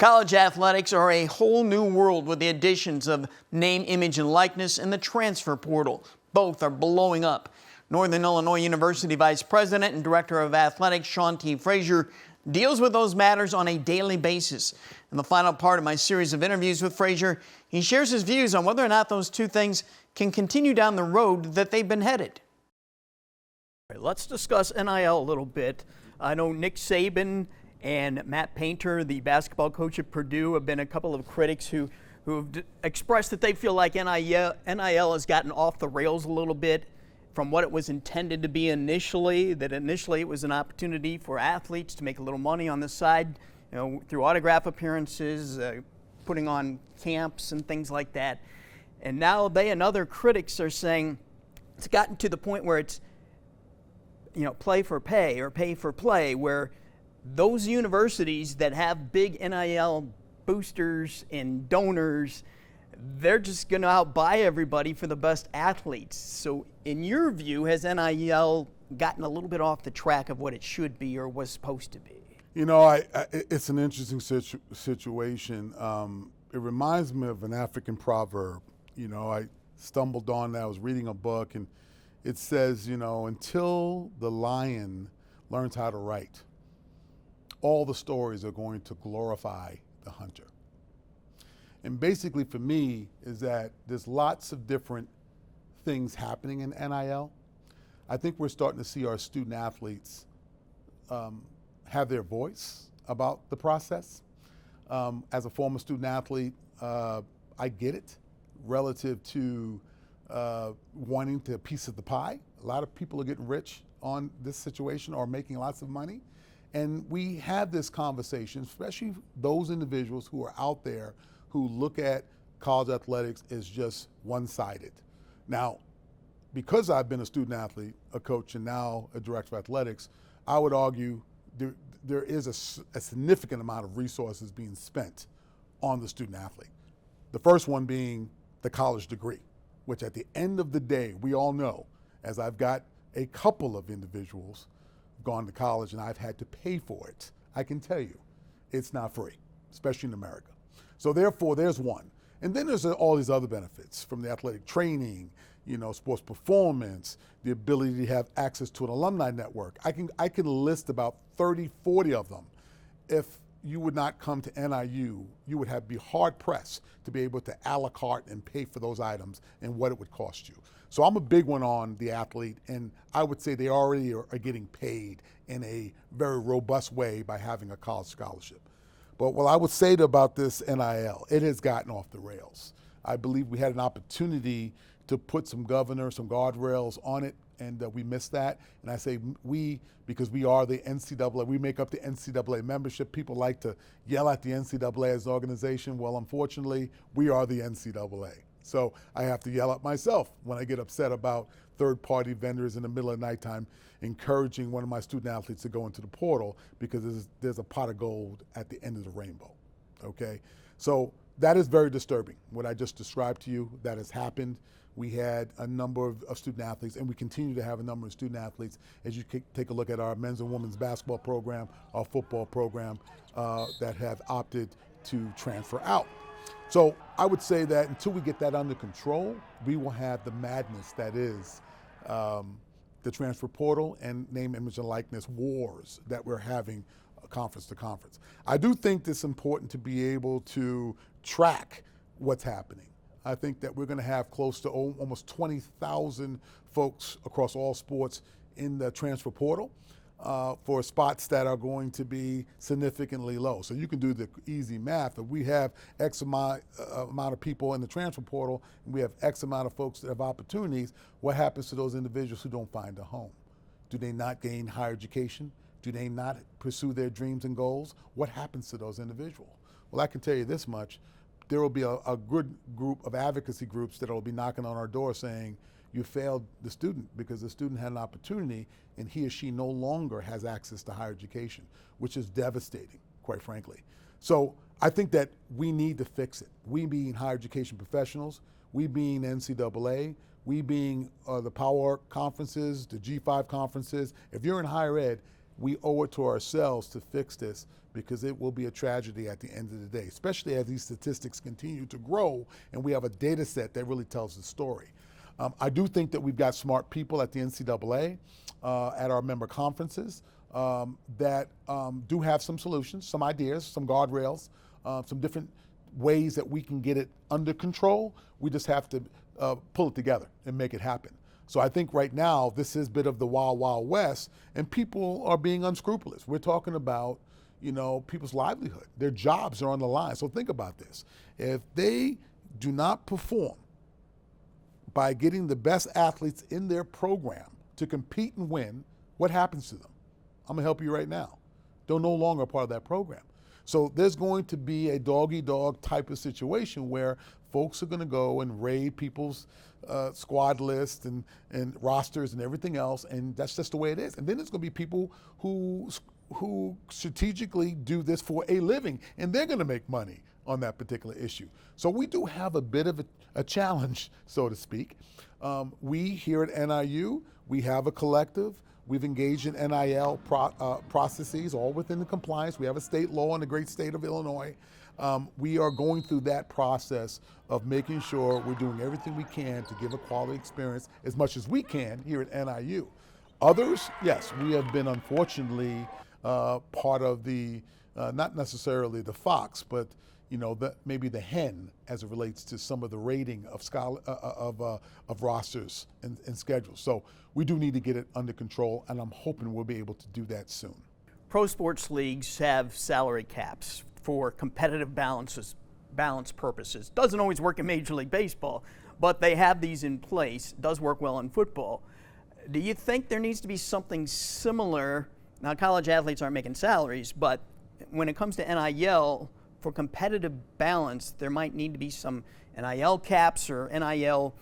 College athletics are a whole new world with the additions of name, image, and likeness and the transfer portal. Both are blowing up. Northern Illinois University Vice President and Director of Athletics Sean T. Frazier deals with those matters on a daily basis. In the final part of my series of interviews with Frazier, he shares his views on whether or not those two things can continue down the road that they've been headed. Let's discuss NIL a little bit. I know Nick Saban and Matt Painter, the basketball coach at Purdue, have been a couple of critics who have expressed that they feel like NIL has gotten off the rails a little bit from what it was intended to be initially, that initially it was an opportunity for athletes to make a little money on the side, through autograph appearances, putting on camps and things like that. And now they and other critics are saying it's gotten to the point where it's, play for pay or pay for play, where those universities that have big NIL boosters and donors, they're just going to outbuy everybody for the best athletes. So in your view, has NIL gotten a little bit off the track of what it should be or was supposed to be? It's an interesting situation. It reminds me of an African proverb. I stumbled on that. I was reading a book, and it says, until the lion learns how to write, all the stories are going to glorify the hunter. And basically for me is that there's lots of different things happening in NIL. I think we're starting to see our student athletes have their voice about the process. As a former student athlete, I get it relative to wanting a piece of the pie. A lot of people are getting rich on this situation or making lots of money. And we have this conversation, especially those individuals who are out there who look at college athletics as just one-sided. Now, because I've been a student athlete, a coach, and now a director of athletics, I would argue there is a significant amount of resources being spent on the student athlete. The first one being the college degree, which at the end of the day, we all know, as I've got a couple of individuals gone to college and I've had to pay for it, I can tell you it's not free, especially in America. So therefore, there's one. And then there's all these other benefits from the athletic training, sports performance, the ability to have access to an alumni network. I can list about 30, 40 of them. If you would not come to NIU, you would be hard pressed to be able to a la carte and pay for those items and what it would cost you. So I'm a big one on the athlete, and I would say they already are getting paid in a very robust way by having a college scholarship. But what I would say about this NIL, it has gotten off the rails. I believe we had an opportunity to put some guardrails on it, and we missed that. And I say we, because we are the NCAA, we make up the NCAA membership. People like to yell at the NCAA as an organization. Well, unfortunately, we are the NCAA. So I have to yell at myself when I get upset about third-party vendors in the middle of the nighttime encouraging one of my student athletes to go into the portal because there's a pot of gold at the end of the rainbow, okay? So that is very disturbing. What I just described to you, that has happened. We had a number of student athletes, and we continue to have a number of student athletes. As you take a look at our men's and women's basketball program, our football program, that have opted to transfer out. So I would say that until we get that under control, we will have the madness that is the transfer portal and name, image, and likeness wars that we're having conference to conference. I do think it's important to be able to track what's happening. I think that we're going to have close to almost 20,000 folks across all sports in the transfer portal for spots that are going to be significantly low. So you can do the easy math. If we have X amount of people in the transfer portal, and we have X amount of folks that have opportunities, what happens to those individuals who don't find a home? Do they not gain higher education? Do they not pursue their dreams and goals? What happens to those individuals? Well, I can tell you this much. There will be a good group of advocacy groups that will be knocking on our door saying, you failed the student because the student had an opportunity and he or she no longer has access to higher education, which is devastating, quite frankly. So I think that we need to fix it. We being higher education professionals, we being NCAA, we being the Power conferences, the G5 conferences. If you're in higher ed, we owe it to ourselves to fix this, because it will be a tragedy at the end of the day, especially as these statistics continue to grow and we have a data set that really tells the story. I do think that we've got smart people at the NCAA, at our member conferences, that do have some solutions, some ideas, some guardrails, some different ways that we can get it under control. We just have to pull it together and make it happen. So I think right now this is a bit of the wild, wild west, and people are being unscrupulous. We're talking about, people's livelihood. Their jobs are on the line. So think about this. If they do not perform by getting the best athletes in their program to compete and win, what happens to them? I'm gonna help you right now. They're no longer a part of that program. So there's going to be a dog-eat-dog type of situation where folks are gonna go and raid people's squad lists and rosters and everything else, and that's just the way it is. And then there's gonna be people who strategically do this for a living, and they're gonna make money on that particular issue. So we do have a bit of a challenge, so to speak. We here at NIU, we have a collective. We've engaged in NIL processes, all within the compliance. We have a state law in the great state of Illinois. We are going through that process of making sure we're doing everything we can to give a quality experience as much as we can here at NIU. Others, yes, we have been unfortunately part of the, not necessarily the fox, but maybe the hen as it relates to some of the rating of rosters and schedules. So we do need to get it under control, and I'm hoping we'll be able to do that soon. Pro sports leagues have salary caps for competitive balance purposes. Doesn't always work in Major League Baseball, but they have these in place. It does work well in football. Do you think there needs to be something similar? Now, college athletes aren't making salaries, but when it comes to NIL, for competitive balance, there might need to be some NIL caps or NIL,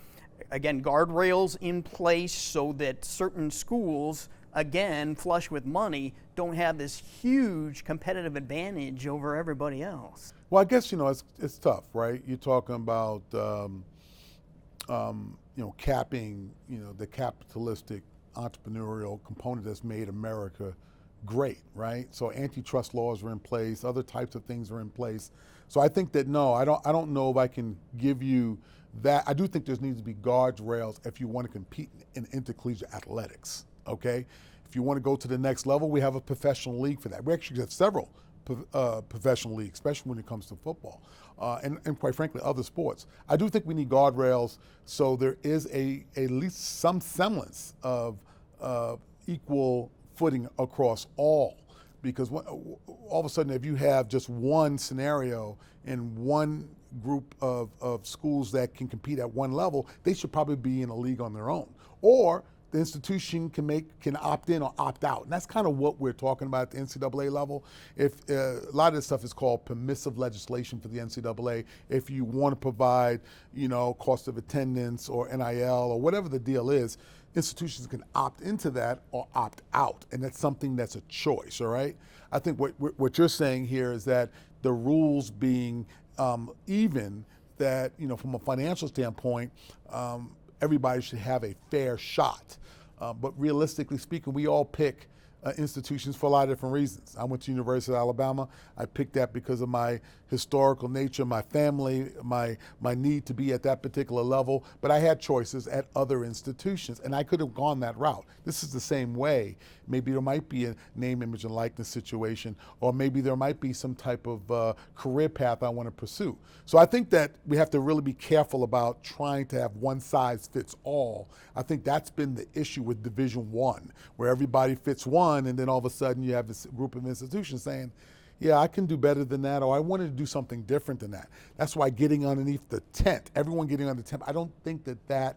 again, guardrails in place so that certain schools, again, flush with money, don't have this huge competitive advantage over everybody else. Well, I guess, it's tough, right? You're talking about, capping, the capitalistic entrepreneurial component that's made America great, right? So antitrust laws are in place, other types of things are in place. So I think that no, I don't know if I can give you that. I do think there needs to be guardrails if you want to compete in intercollegiate athletics, okay? If you want to go to the next level, we have a professional league for that. We actually have several professional leagues, especially when it comes to football, and quite frankly, other sports. I do think we need guardrails so there is at least some semblance of equal footing across all, because all of a sudden if you have just one scenario in one group of schools that can compete at one level, they should probably be in a league on their own, or the institution can opt in or opt out. And that's kind of what we're talking about at the NCAA level. If a lot of this stuff is called permissive legislation for the NCAA, if you want to provide, cost of attendance or NIL or whatever the deal is, institutions can opt into that or opt out, and that's something that's a choice, all right? I think what you're saying here is that the rules being even, that, from a financial standpoint, everybody should have a fair shot. But realistically speaking, we all pick institutions for a lot of different reasons. I went to University of Alabama. I picked that because of my historical nature, my family, my need to be at that particular level. But I had choices at other institutions, and I could have gone that route. This is the same way. Maybe there might be a name, image, and likeness situation, or maybe there might be some type of career path I want to pursue. So I think that we have to really be careful about trying to have one size fits all. I think that's been the issue with Division I, where everybody fits one, and then all of a sudden you have this group of institutions saying, yeah, I can do better than that, or I wanted to do something different than that. That's why getting underneath the tent, everyone getting under the tent, I don't think that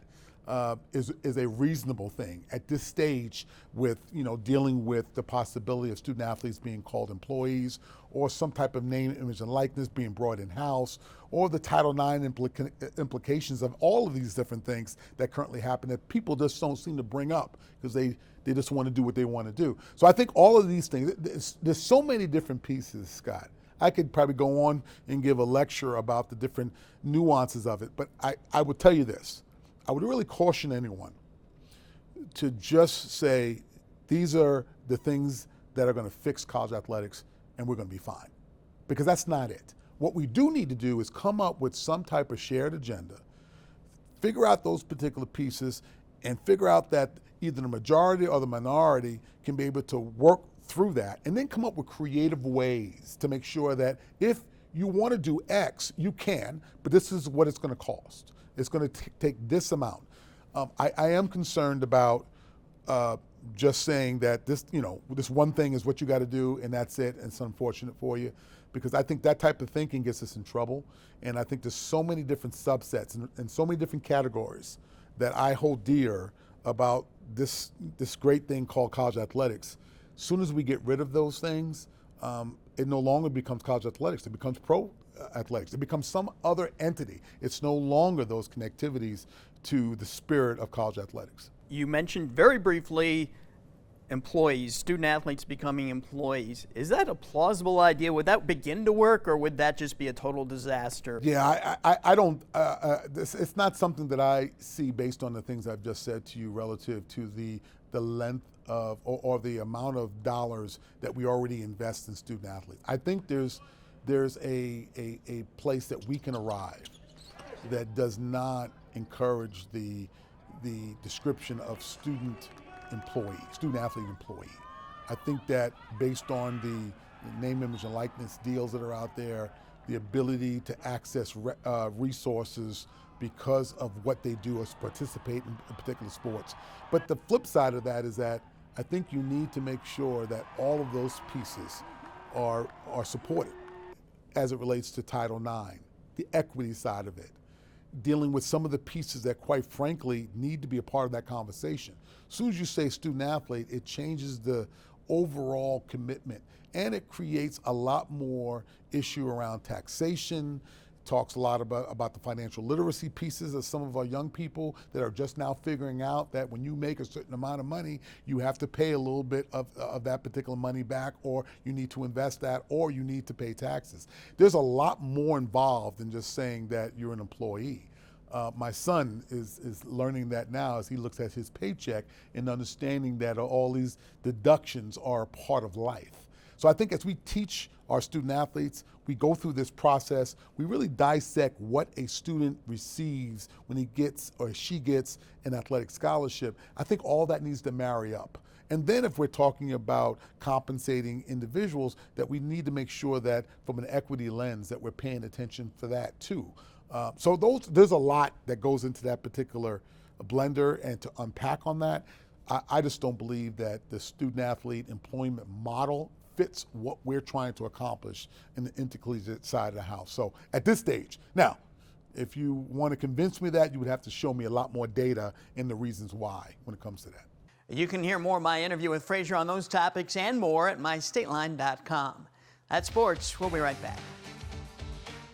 is a reasonable thing at this stage with, dealing with the possibility of student athletes being called employees, or some type of name, image, and likeness being brought in-house, or the Title IX implications of all of these different things that currently happen that people just don't seem to bring up because they just want to do what they want to do. So I think all of these things, there's so many different pieces, Scott. I could probably go on and give a lecture about the different nuances of it, but I would tell you this. I would really caution anyone to just say, these are the things that are going to fix college athletics and we're going to be fine. Because that's not it. What we do need to do is come up with some type of shared agenda, figure out those particular pieces, and figure out that either the majority or the minority can be able to work through that, and then come up with creative ways to make sure that if you want to do X, you can, but this is what it's going to cost. It's going to take this amount. I am concerned about just saying that this one thing is what you got to do and that's it, and it's unfortunate for you, because I think that type of thinking gets us in trouble. And I think there's so many different subsets and so many different categories that I hold dear about this great thing called college athletics. As soon as we get rid of those things, it no longer becomes college athletics. It becomes pro athletics. It becomes some other entity. It's no longer those connectivities to the spirit of college athletics. You mentioned very briefly employees, student athletes becoming employees. Is that a plausible idea? Would that begin to work, or would that just be a total disaster? Yeah, I don't, it's not something that I see based on the things I've just said to you relative to the length of or the amount of dollars that we already invest in student athletes. I think there's a place that we can arrive that does not encourage the description of student athlete employee. I think that based on the name, image, and likeness deals that are out there, the ability to access resources because of what they do or participate in particular sports. But the flip side of that is that I think you need to make sure that all of those pieces are supported as it relates to Title IX, the equity side of it, dealing with some of the pieces that, quite frankly, need to be a part of that conversation. As soon as you say student athlete, it changes the overall commitment, and it creates a lot more issue around taxation. Talks a lot about the financial literacy pieces of some of our young people that are just now figuring out that when you make a certain amount of money, you have to pay a little bit of that particular money back, or you need to invest that, or you need to pay taxes. There's a lot more involved than just saying that you're an employee. My son is learning that now as he looks at his paycheck and understanding that all these deductions are a part of life. So I think as we teach our student athletes, we go through this process, we really dissect what a student receives when he gets or she gets an athletic scholarship. I think all that needs to marry up. And then if we're talking about compensating individuals, that we need to make sure that from an equity lens that we're paying attention for that too. So there's a lot that goes into that particular blender, and to unpack on that, I just don't believe that the student athlete employment model fits what we're trying to accomplish in the intercollegiate side of the house. So at this stage, now, if you want to convince me that, you would have to show me a lot more data and the reasons why when it comes to that. You can hear more of my interview with Frazier on those topics and more at mystateline.com. That's sports. We'll be right back.